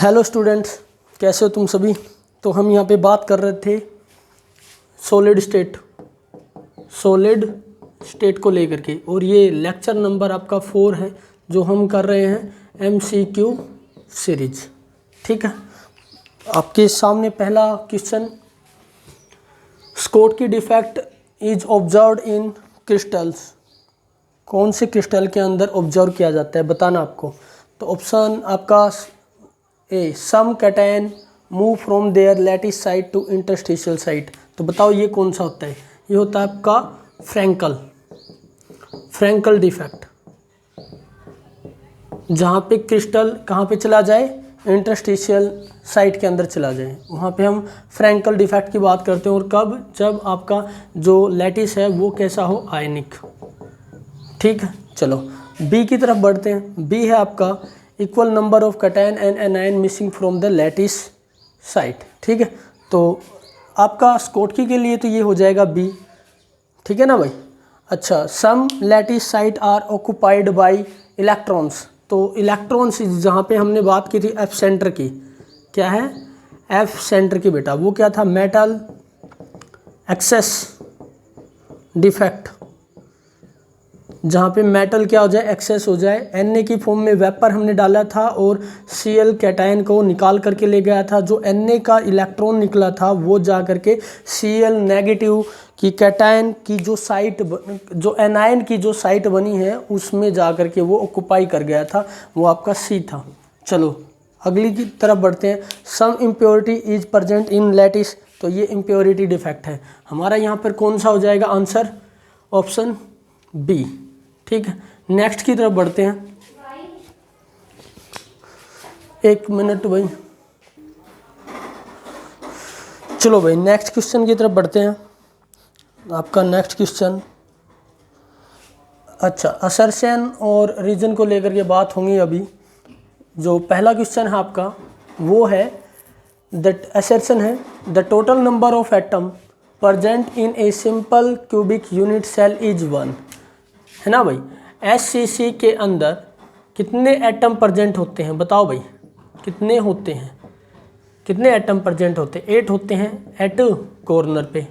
Hello students, कैसे हो तुम सभी। तो हम यहाँ पे बात कर रहे थे सॉलिड स्टेट को लेकर के, और ये लेक्चर नंबर आपका 4 है जो हम कर रहे हैं MCQ सीरीज। ठीक है, आपके सामने पहला क्वेश्चन, स्कोट की defect is observed in crystals. कौन से क्रिस्टल के अंदर ऑब्जर्व किया जाता है बताना आपको। तो ऑप्शन आपका A, some cation move from their lattice site to interstitial site. तो बताओ ये कौन सा होता है। ये होता है आपका फ्रैंकल डिफेक्ट, जहाँ पे क्रिस्टल कहाँ पे चला जाए, इंटरस्टिशियल साइट के अंदर चला जाए, वहाँ पे हम फ्रैंकल डिफेक्ट की बात करते हैं। और कब, जब आपका जो लैटिस है वो कैसा हो, आयनिक। ठीक है, चलो बी की तरफ बढ़ते हैं। बी है आपका equal number of cation and anion missing from the lattice site. ठीक है, तो आपका स्कोटकी के लिए तो ये हो जाएगा बी। ठीक है ना भाई। अच्छा, some lattice site are occupied by electrons. तो इलेक्ट्रॉन्स जहाँ पे हमने बात की थी एफ सेंटर की, क्या है एफ सेंटर की बेटा, वो क्या था, मेटल एक्सेस डिफेक्ट, जहाँ पे मेटल क्या हो जाए, एक्सेस हो जाए। Na की फॉर्म में वेपर हमने डाला था और Cl कैटायन को निकाल करके ले गया था। जो Na का इलेक्ट्रॉन निकला था वो जा करके Cl नेगेटिव की कैटायन की जो साइट, जो एनायन की जो साइट बनी है उसमें जा करके वो ऑक्युपाई कर गया था, वो आपका C था। चलो अगली की तरफ बढ़ते हैं। Some impurity is present in lattice. तो ये इम्प्योरिटी डिफेक्ट है हमारा। यहाँ पर कौन सा हो जाएगा आंसर, ऑप्शन बी। ठीक है, नेक्स्ट की तरफ बढ़ते हैं। एक मिनट भाई, चलो भाई नेक्स्ट क्वेश्चन की तरफ बढ़ते हैं। आपका नेक्स्ट क्वेश्चन, अच्छा असर्शन और रीजन को लेकर के बात होंगी अभी। जो पहला क्वेश्चन है आपका वो है दैट असर्शन है the total number of atom present in a simple cubic unit cell is 1, है ना भाई। SCC के अंदर कितने एटम प्रेजेंट होते हैं बताओ भाई, कितने होते हैं, कितने एटम प्रेजेंट होते हैं। 8 होते हैं एट कॉर्नर पे।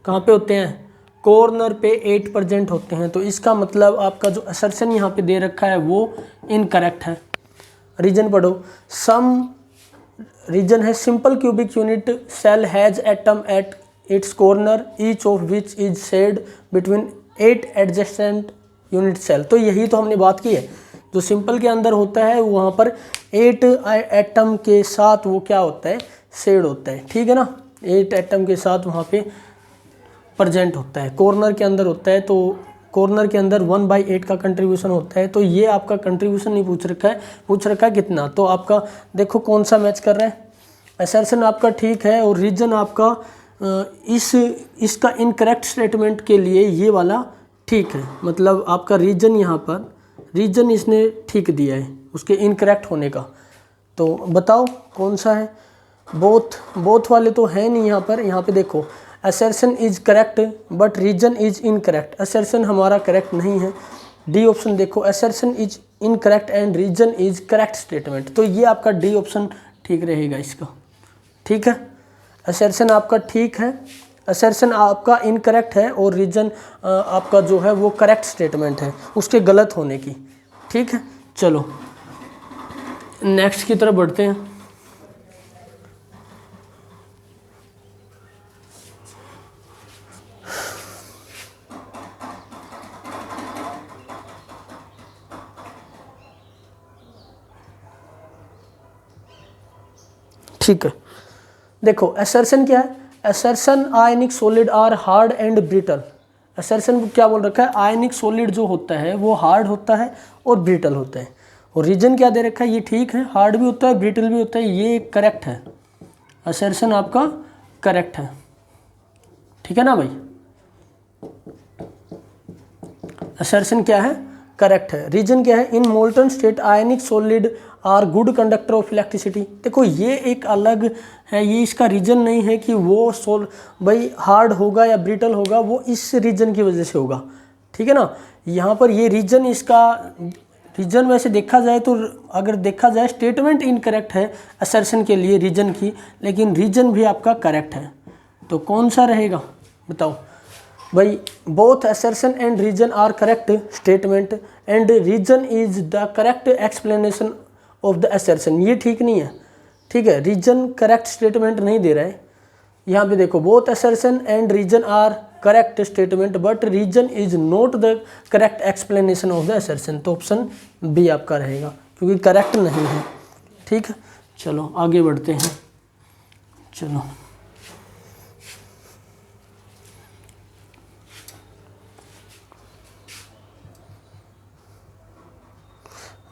कहाँ पे होते हैं, कॉर्नर पे 8 प्रेजेंट होते हैं। तो इसका मतलब आपका जो असर्शन यहाँ पे दे रखा है वो इनकरेक्ट है। रीजन पढ़ो, सम रीजन है simple cubic unit cell has atom at its corner each of which is shared between 8 adjacent unit cell. तो यही तो हमने बात की है, जो सिंपल के अंदर होता है वहाँ पर 8 एटम के साथ वो क्या होता है, शेड होता है। ठीक है ना, 8 एटम के साथ वहाँ पे प्रेजेंट होता है, कॉर्नर के अंदर होता है। तो कॉर्नर के अंदर 1/8 का कंट्रीब्यूशन होता है। तो ये आपका कंट्रीब्यूशन नहीं पूछ रखा है, पूछ रखा है कितना। तो आपका देखो कौन सा मैच कर रहा है, असर्शन आपका ठीक है और रीजन आपका इसका इनकरेक्ट स्टेटमेंट के लिए ये वाला ठीक है। मतलब आपका रीजन यहाँ पर, रीजन इसने ठीक दिया है उसके इनकरेक्ट होने का। तो बताओ कौन सा है। बोथ वाले तो है नहीं यहाँ पर। यहाँ पे देखो assertion is correct but reason is incorrect. Assertion हमारा करेक्ट नहीं है, डी ऑप्शन देखो, assertion is incorrect and reason is correct statement. तो ये आपका डी ऑप्शन ठीक रहेगा इसका। ठीक है, असर्शन आपका ठीक है, असर्शन आपका इनकरेक्ट है और रीजन आपका जो है वो करेक्ट स्टेटमेंट है उसके गलत होने की। ठीक है, चलो नेक्स्ट की तरफ बढ़ते हैं। ठीक है, देखो असर्शन क्या है, assertion ionic solid are hard and brittle. Assertion क्या बोल रखा है, आयनिक सॉलिड जो होता है वो हार्ड होता है और ब्रिटल होता है। और रीजन क्या दे रखा है, ये ठीक है, हार्ड भी होता है ब्रिटल भी होता है, ये करेक्ट है। असर्शन आपका करेक्ट है। ठीक है ना भाई, असर्शन क्या है, करेक्ट है। रीजन क्या है, in molten state ionic solid are good conductor of electricity. देखो ये एक अलग है, ये इसका रीजन नहीं है कि वो भाई हार्ड होगा या ब्रिटल होगा, वो इस रीजन की वजह से होगा। ठीक है ना, यहाँ पर ये रीजन इसका रीजन वैसे देखा जाए तो अगर देखा जाए स्टेटमेंट इनकरेक्ट है असर्शन के लिए रीजन की, लेकिन रीजन भी आपका करेक्ट है। तो कौन सा रहेगा बताओ भाई? Both assertion and reason are correct statement and reason is the correct explanation of the assertion. ये ठीक नहीं है, ठीक है, रीजन करेक्ट स्टेटमेंट नहीं दे रहा है। यहाँ पे देखो both assertion and reason are correct statement but reason is not the correct explanation of the assertion. तो ऑप्शन बी आपका रहेगा क्योंकि करेक्ट नहीं है। ठीक है, चलो आगे बढ़ते हैं। चलो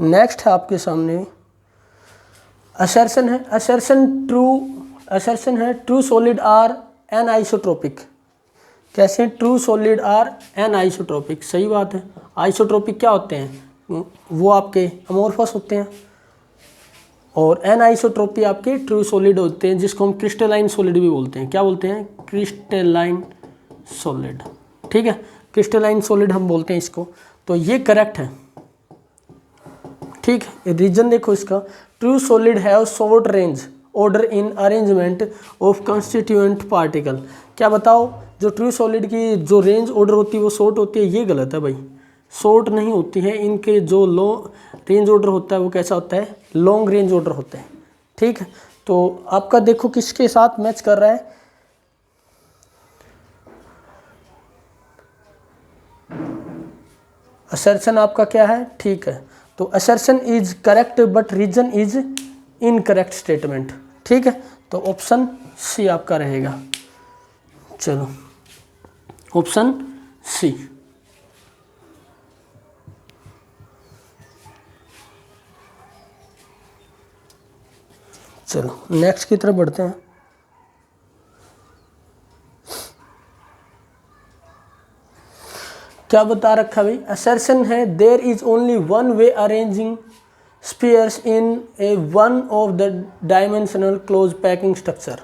नेक्स्ट है आपके सामने असर्शन है। असर्शन है true solid are anisotropic. कैसे? True solid are anisotropic. सही बात है। आइसोट्रोपिक क्या होते हैं? वो आपके अमोर्फस होते हैं और एन आइसोट्रोपी आपके ट्रू सॉलिड होते हैं, जिसको हम क्रिस्टलाइन सॉलिड भी बोलते हैं। क्या बोलते हैं? Crystalline solid. ठीक है, क्रिस्टलाइन सॉलिड हम बोलते हैं इसको। तो ये करेक्ट है। ठीक है, रीजन देखो इसका, true solid have short range order in arrangement of constituent particle. क्या बताओ? जो ट्रू सॉलिड की जो रेंज ऑर्डर होती है वो शॉर्ट होती है। ये गलत है भाई, शॉर्ट नहीं होती है। इनके जो रेंज ऑर्डर होता है वो कैसा होता है? लॉन्ग रेंज ऑर्डर होता है। ठीक है, तो आपका देखो किसके साथ मैच कर रहा है? असर्शन आपका क्या है? ठीक है, तो assertion is correct but reason is incorrect statement. ठीक है, तो ऑप्शन सी आपका रहेगा। चलो ऑप्शन सी। चलो नेक्स्ट की तरफ बढ़ते हैं। क्या बता रखा भाई? असर्शन है there is only one way arranging spheres in a one of the dimensional close packing structure.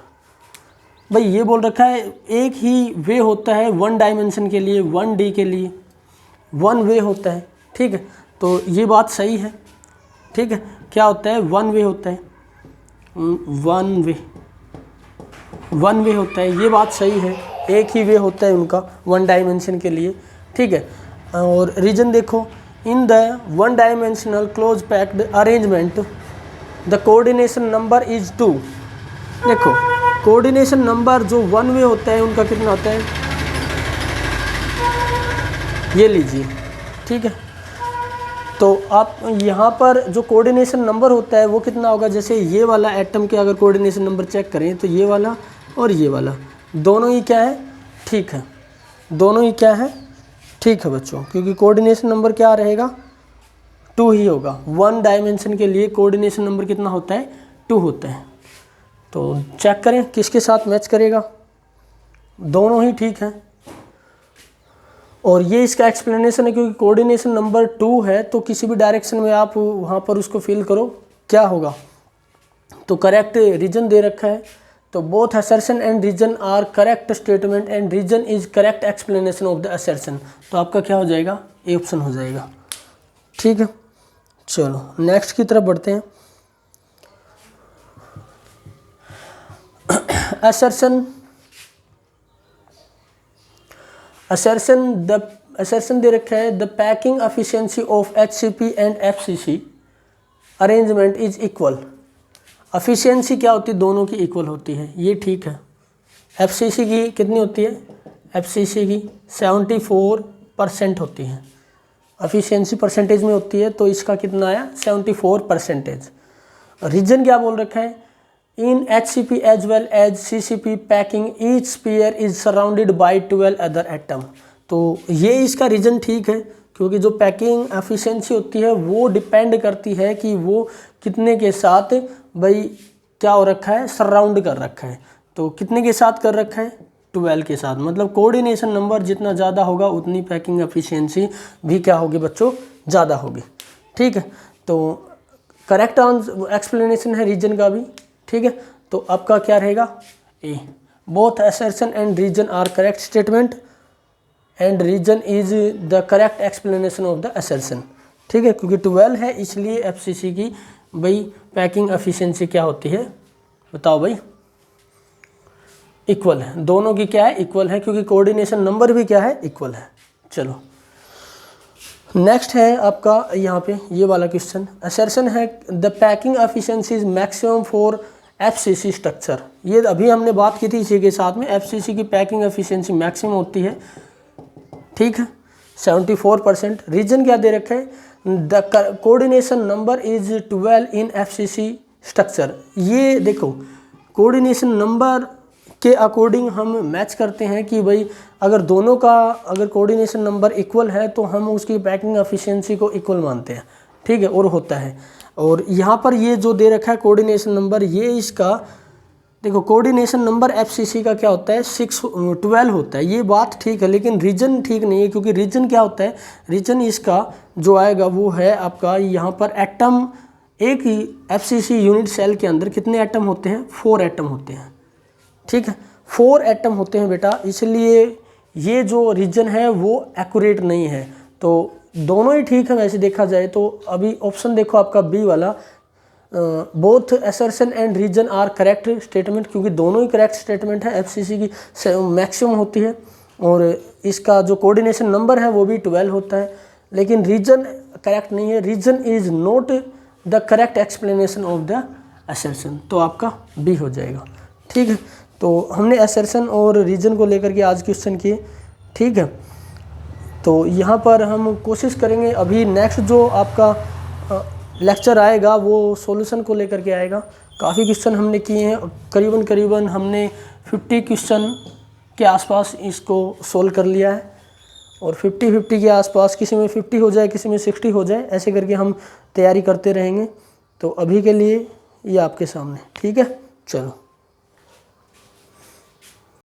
भाई ये बोल रखा है एक ही वे होता है वन डायमेंशन के लिए, 1D के लिए वन वे होता है। ठीक है, तो ये बात सही है। ठीक है, क्या होता है? वन वे होता है, वन वे होता है। ये बात सही है, एक ही वे होता है उनका वन डायमेंशन के लिए। ठीक है, और रीजन देखो, in the one dimensional close packed arrangement the coordination number is 2। देखो कोऑर्डिनेशन नंबर जो वन वे होता है उनका कितना होता है? ये लीजिए। ठीक है, तो आप यहाँ पर जो कोऑर्डिनेशन नंबर होता है वो कितना होगा? जैसे ये वाला एटम के अगर कोऑर्डिनेशन नंबर चेक करें तो ये वाला और ये वाला दोनों ही क्या है? ठीक है, दोनों ही क्या है? ठीक है बच्चों, क्योंकि कोऑर्डिनेशन नंबर क्या रहेगा? 2 ही होगा। वन डायमेंशन के लिए कोऑर्डिनेशन नंबर कितना होता है? 2 होता है। तो चेक करें किसके साथ मैच करेगा। दोनों ही ठीक है, और ये इसका एक्सप्लेनेशन है, क्योंकि कोऑर्डिनेशन नंबर 2 है तो किसी भी डायरेक्शन में आप वहाँ पर उसको फिल करो, क्या होगा? तो करेक्ट रीजन दे रखा है। तो both assertion and reason are correct statement and reason is correct explanation of the assertion. तो आपका क्या हो जाएगा? ए ऑप्शन हो जाएगा। ठीक है, चलो नेक्स्ट की तरफ बढ़ते हैं। असर्शन दे रखा है the packing efficiency of HCP and FCC arrangement is equal. Efficiency क्या होती है? दोनों की इक्वल होती है, ये ठीक है। FCC की कितनी होती है? FCC की 74% होती है। एफिशिएंसी परसेंटेज में होती है, तो इसका कितना आया? 74%। रीजन क्या बोल रखा है? In HCP as well as CCP packing each sphere is surrounded by 12 other atom. तो ये इसका रीजन ठीक है, क्योंकि जो पैकिंग एफिशिएंसी होती है वो डिपेंड करती है कि वो कितने के साथ भाई क्या हो रखा है? सराउंड कर रखा है। तो कितने के साथ कर रखा है? 12 के साथ। मतलब कोऑर्डिनेशन नंबर जितना ज़्यादा होगा उतनी पैकिंग एफिशिएंसी भी क्या होगी बच्चों? ज़्यादा होगी। ठीक है, तो करेक्ट एक्सप्लेनेशन है रीजन का भी। ठीक है, तो आपका क्या रहेगा? A. Both assertion and reason are correct statement and reason is the correct explanation of the assertion. ठीक है, क्योंकि 12 है इसलिए एफसीसी की भाई पैकिंग एफिशिएंसी क्या होती है बताओ भाई, इक्वल है, दोनों की क्या है इक्वल है, क्योंकि कोऑर्डिनेशन नंबर भी क्या है इक्वल है। चलो नेक्स्ट है आपका यहाँ पे ये वाला क्वेश्चन, असर्शन है the packing efficiency is maximum for FCC structure. ये अभी हमने बात की थी इसी के साथ में, एफसीसी की पैकिंग एफिशिएंसी मैक्सिमम होती है, ठीक है 74%। रीजन क्या दे रखा है, the coordination number is 12 in FCC structure. ये देखो कोऑर्डिनेशन नंबर के अकॉर्डिंग हम मैच करते हैं कि भाई अगर दोनों का अगर कोऑर्डिनेशन नंबर इक्वल है तो हम उसकी पैकिंग एफिशिएंसी को इक्वल मानते हैं, ठीक है, और होता है। और यहाँ पर ये जो दे रखा है कोऑर्डिनेशन नंबर, ये इसका देखो कोऑर्डिनेशन नंबर एफसीसी का क्या होता है 12 होता है, ये बात ठीक है, लेकिन रीजन ठीक नहीं है, क्योंकि रीजन क्या होता है, रीजन इसका जो आएगा वो है आपका यहाँ पर एटम, एक ही एफसीसी यूनिट सेल के अंदर कितने एटम होते हैं 4 एटम होते हैं, ठीक है 4 एटम होते हैं बेटा, इसलिए ये जो रीजन है वो एक्यूरेट नहीं है। तो दोनों ही ठीक है वैसे देखा जाए तो। अभी ऑप्शन देखो आपका बी वाला, both assertion and reason are correct statement, क्योंकि दोनों ही करेक्ट स्टेटमेंट है, एफसीसी की मैक्सिमम होती है और इसका जो कोऑर्डिनेशन नंबर है वो भी 12 होता है, लेकिन रीजन करेक्ट नहीं है, reason is not the correct explanation of the assertion, तो आपका बी हो जाएगा, ठीक है। तो हमने असर्शन और रीजन को लेकर के आज क्वेश्चन किए, ठीक है। तो यहाँ पर हम कोशिश करेंगे, अभी नेक्स्ट जो आपका लेक्चर आएगा वो सॉल्यूशन को लेकर के आएगा। काफ़ी क्वेश्चन हमने किए हैं, करीबन हमने 50 क्वेश्चन के आसपास इसको सोल्व कर लिया है, और 50-50 के आसपास, किसी में 50 हो जाए किसी में 60 हो जाए, ऐसे करके हम तैयारी करते रहेंगे। तो अभी के लिए ये आपके सामने, ठीक है, चलो।